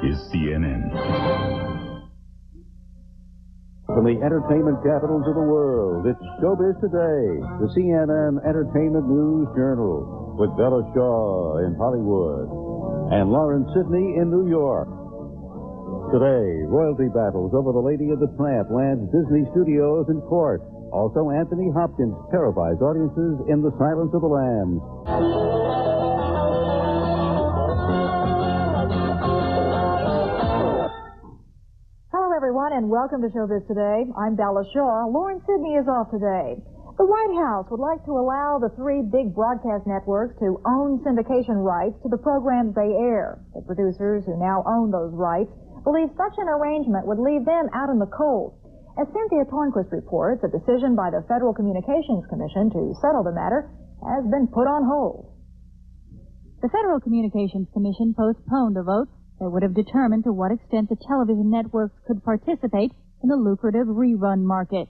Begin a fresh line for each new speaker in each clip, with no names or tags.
is CNN.
From the entertainment capitals of the world, it's Showbiz Today, the CNN Entertainment News Journal, with Bella Shaw in Hollywood and Lauren Sidney in New York. Today, royalty battles over the Lady of the Tramp lands Disney Studios in court. Also, Anthony Hopkins terrifies audiences in The Silence of the Lambs.
Everyone, and welcome to Showbiz Today. I'm Bella Shaw. Lauren Sidney is off today. The White House would like to allow the three big broadcast networks to own syndication rights to the programs they air. The producers who now own those rights believe such an arrangement would leave them out in the cold. As Cynthia Tornquist reports, a decision by the Federal Communications Commission to settle the matter has been put on hold.
The Federal Communications Commission postponed a vote that would have determined to what extent the television networks could participate in the lucrative rerun market.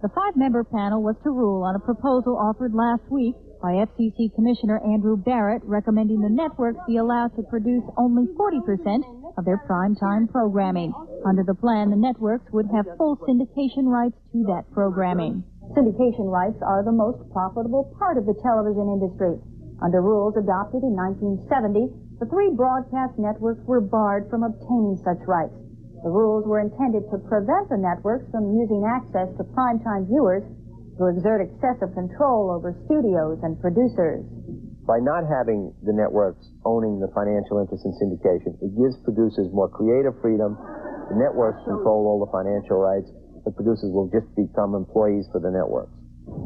The five-member panel was to rule on a proposal offered last week by FCC Commissioner Andrew Barrett, recommending the networks be allowed to produce only 40% of their primetime programming. Under the plan, the networks would have full syndication rights to that programming.
Syndication rights are the most profitable part of the television industry. Under rules adopted in 1970, the three broadcast networks were barred from obtaining such rights. The rules were intended to prevent the networks from using access to primetime viewers to exert excessive control over studios and producers.
By not having the networks owning the financial interest in syndication, it gives producers more creative freedom. The networks control all the financial rights. The producers will just become employees for the networks.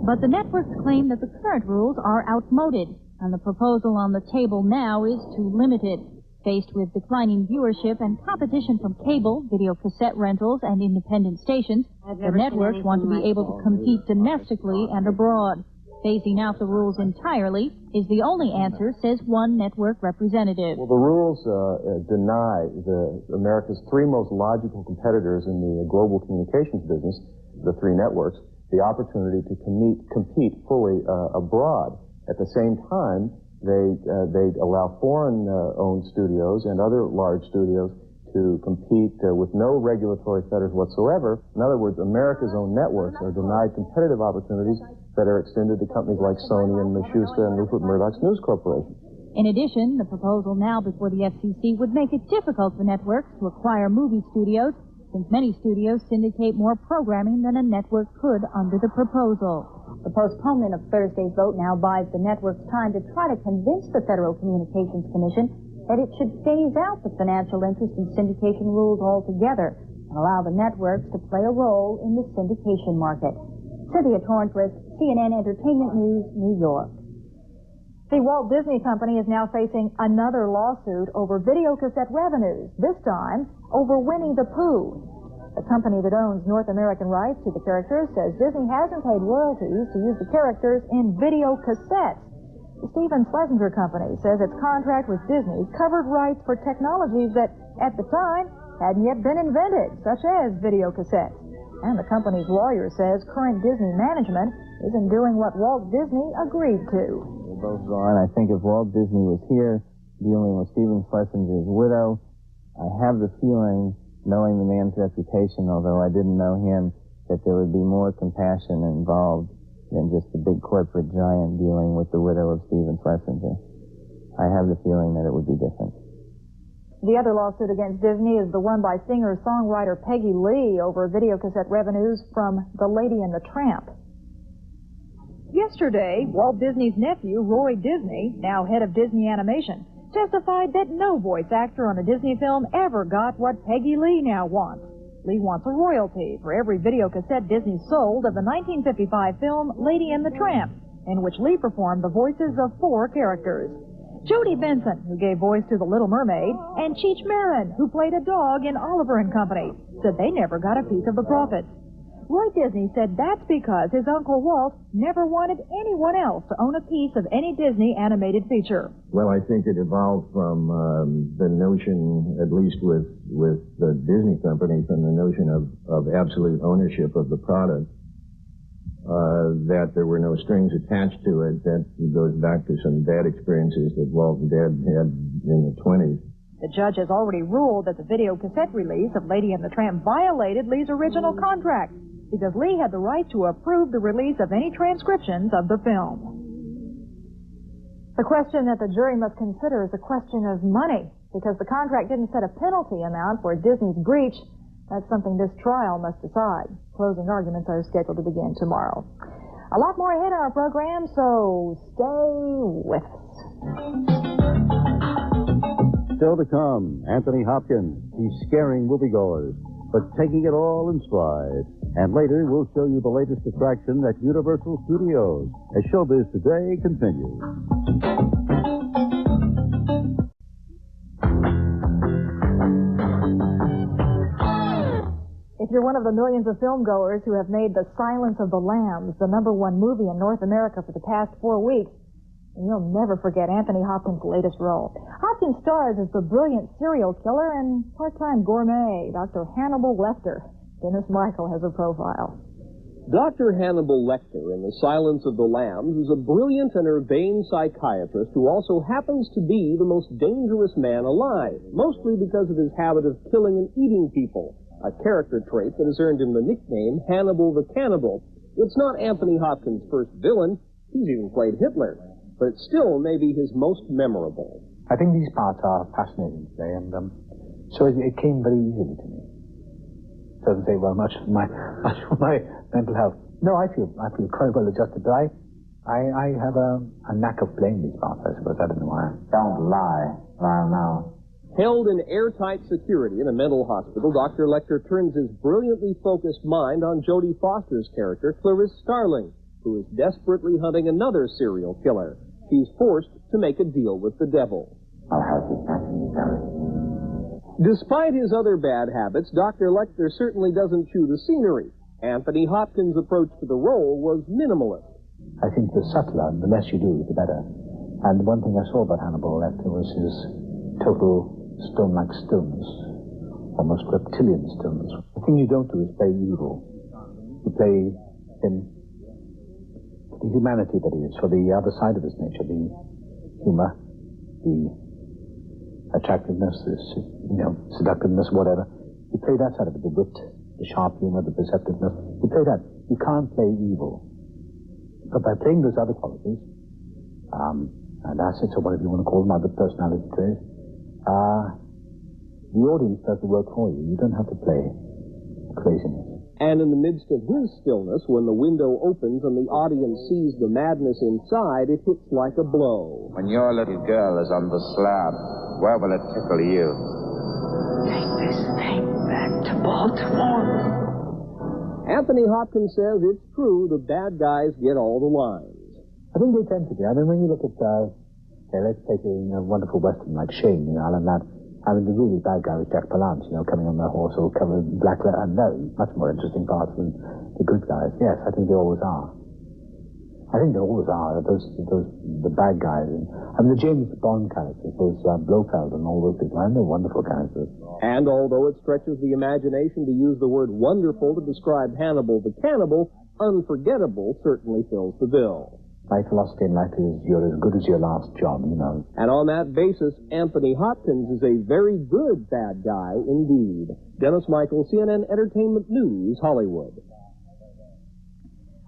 But the networks claim that the current rules are outmoded, and the proposal on the table now is too limited. Faced with declining viewership and competition from cable, video cassette rentals, and independent stations, the networks want to be able to compete domestically and abroad. Phasing out the rules entirely is the only answer, says one network representative.
Well, the rules deny America's three most logical competitors in the global communications business, the three networks, the opportunity to compete fully abroad. At the same time, they allow foreign-owned studios and other large studios to compete with no regulatory fetters whatsoever. In other words, America's own networks are denied competitive opportunities that are extended to companies like Sony and Michusta and Rupert Murdoch's News Corporation.
In addition, the proposal now before the FCC would make it difficult for networks to acquire movie studios, since many studios syndicate more programming than a network could under the proposal.
The postponement of Thursday's vote now buys the networks time to try to convince the Federal Communications Commission that it should phase out the financial interest in syndication rules altogether and allow the networks to play a role in the syndication market. Cynthia Tornquist, CNN Entertainment News, New York.
The Walt Disney Company is now facing another lawsuit over videocassette revenues, this time over Winnie the Pooh. The company that owns North American rights to the characters says Disney hasn't paid royalties to use the characters in video cassettes. The Stephen Slesinger Company says its contract with Disney covered rights for technologies that, at the time, hadn't yet been invented, such as video cassettes. And the company's lawyer says current Disney management isn't doing what Walt Disney agreed to.
We're both gone. I think if Walt Disney was here dealing with Stephen Slesinger's widow, I have the feeling, knowing the man's reputation, although I didn't know him, that there would be more compassion involved than just the big corporate giant dealing with the widow of Stephen Slesinger. I have the feeling that it would be different.
The other lawsuit against Disney is the one by singer-songwriter Peggy Lee over videocassette revenues from The Lady and the Tramp. Yesterday, Walt Disney's nephew, Roy Disney, now head of Disney Animation, testified that no voice actor on a Disney film ever got what Peggy Lee now wants. Lee wants a royalty for every videocassette Disney sold of the 1955 film Lady and the Tramp, in which Lee performed the voices of 4 characters. Jody Benson, who gave voice to The Little Mermaid, and Cheech Marin, who played a dog in Oliver and Company, said they never got a piece of the profits. Roy Disney said that's because his Uncle Walt never wanted anyone else to own a piece of any Disney animated feature.
Well, I think it evolved from the notion, at least with the Disney company, from the notion of absolute ownership of the product, that there were no strings attached to it. That goes back to some bad experiences that Walt and Dad had in the 20s.
The judge has already ruled that the video cassette release of Lady and the Tramp violated Lee's original contract because Lee had the right to approve the release of any transcriptions of the film. The question that the jury must consider is a question of money, because the contract didn't set a penalty amount for Disney's breach. That's something this trial must decide. Closing arguments are scheduled to begin tomorrow. A lot more ahead in our program, so stay with us.
Still to come, Anthony Hopkins. He's scaring moviegoers, but taking it all in stride. And later, we'll show you the latest attraction at Universal Studios as Showbiz Today continues.
If you're one of the millions of filmgoers who have made The Silence of the Lambs the #1 movie in North America for the past 4 weeks, you'll never forget Anthony Hopkins' latest role. Hopkins stars as the brilliant serial killer and part-time gourmet, Dr. Hannibal Lecter. Dennis Michael has a profile.
Dr. Hannibal Lecter in The Silence of the Lambs is a brilliant and urbane psychiatrist who also happens to be the most dangerous man alive, mostly because of his habit of killing and eating people, a character trait that has earned him the nickname Hannibal the Cannibal. It's not Anthony Hopkins' first villain. He's even played Hitler, but it still may be his most memorable.
I think these parts are fascinating today, and so it came very easily to me. Doesn't say well much of my mental health. No, I feel quite well adjusted, but I have a knack of playing these parts, I suppose. I don't know why.
Don't lie now.
Held in airtight security in a mental hospital, Dr. Lecter turns his brilliantly focused mind on Jodie Foster's character, Clarice Starling, who is desperately hunting another serial killer. She's forced to make a deal with the devil.
I'll help you back in your belly.
Despite his other bad habits, Dr. Lecter certainly doesn't chew the scenery. Anthony Hopkins' approach to the role was minimalist.
I think the subtler, the less you do, the better. And one thing I saw about Hannibal Lecter was his total stone-like stillness, almost reptilian stillness. The thing you don't do is play evil. You play him, the humanity that he is, for the other side of his nature, the humor, the attractiveness, this, seductiveness, whatever. You play that side of it, the wit, the sharp humor, the perceptiveness. You play that. You can't play evil. But by playing those other qualities, and assets, or whatever you want to call them, other personality traits, the audience does the work for you. You don't have to play craziness.
And in the midst of his stillness, when the window opens and the audience sees the madness inside, it hits like a blow.
When your little girl is on the slab, where will it tickle you?
Take this thing back to Baltimore.
Anthony Hopkins says it's true the bad guys get all the lines.
I think they tend to be. I mean, when you look at, let's take a wonderful Western like Shane, Alan Ladd. I mean, the really bad guy was Jack Palance, coming on the horse all covered in black leather. No, much more interesting parts than the good guys. Yes, I think they always are. I think they always are. The bad guys. I mean, the James Bond characters, those Blofeld and all those people, I mean, they're wonderful characters.
And although it stretches the imagination to use the word wonderful to describe Hannibal the Cannibal, unforgettable certainly fills the bill.
My philosophy in life is you're as good as your last job,
And on that basis, Anthony Hopkins is a very good bad guy indeed. Dennis Michael, CNN Entertainment News, Hollywood.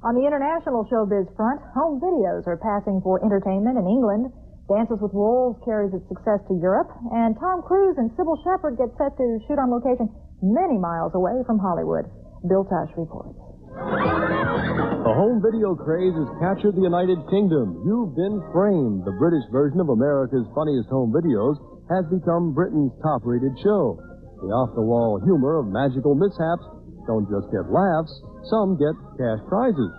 On the international showbiz front, home videos are passing for entertainment in England. Dances with Wolves carries its success to Europe, and Tom Cruise and Cybill Shepherd get set to shoot on location many miles away from Hollywood. Bill Tush reports.
The home video craze has captured the United Kingdom. You've Been Framed, the British version of America's Funniest Home Videos, has become Britain's top-rated show. The off-the-wall humor of magical mishaps don't just get laughs, some get cash prizes.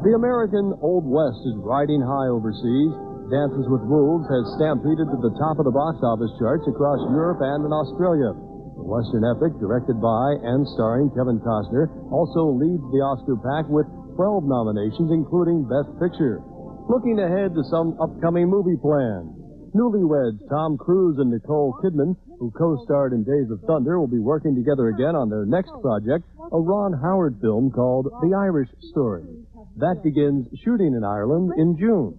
The American Old West is riding high overseas. Dances with Wolves has stampeded to the top of the box office charts across Europe and in Australia. The Western epic, directed by and starring Kevin Costner, also leads the Oscar pack with 12 nominations, including Best Picture. Looking ahead to some upcoming movie plans. Newlyweds Tom Cruise and Nicole Kidman, who co-starred in Days of Thunder, will be working together again on their next project, a Ron Howard film called The Irish Stroy. That begins shooting in Ireland in June.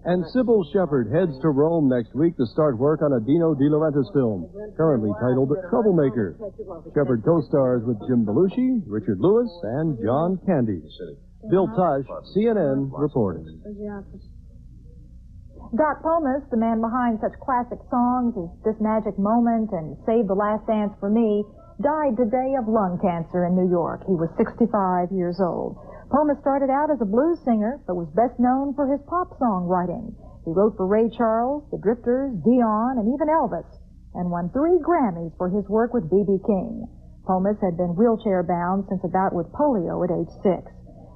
And Cybill Shepherd heads to Rome next week to start work on a Dino De Laurentiis film, currently titled Troublemakers. Shepherd co-stars with Jim Belushi, Richard Lewis, and John Candy. Bill Tush, CNN, reporting.
Doc Pomus, the man behind such classic songs as This Magic Moment and Save the Last Dance for Me, died today of lung cancer in New York. He was 65 years old. Pomus started out as a blues singer, but was best known for his pop song writing. He wrote for Ray Charles, the Drifters, Dion, and even Elvis, and won 3 Grammys for his work with B.B. King. Pomus had been wheelchair-bound since a bout with polio at age 6.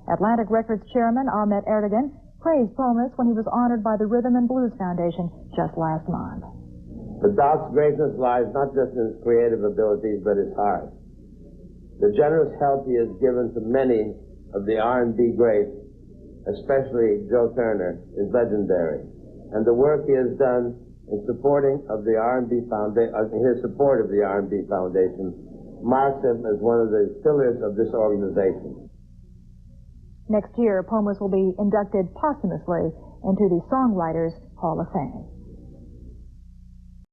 Atlantic Records chairman Ahmet Erdogan praised Pomus when he was honored by the Rhythm and Blues Foundation just last month.
But Doc's greatness lies not just in his creative abilities, but his heart. The generous help he has given to many of the R&B greats, especially Joe Turner, is legendary. And the work he has done in supporting of the R&B Foundation, his support of the R&B Foundation, marks him as one of the pillars of this organization.
Next year, Pomus will be inducted posthumously into the Songwriters Hall of Fame.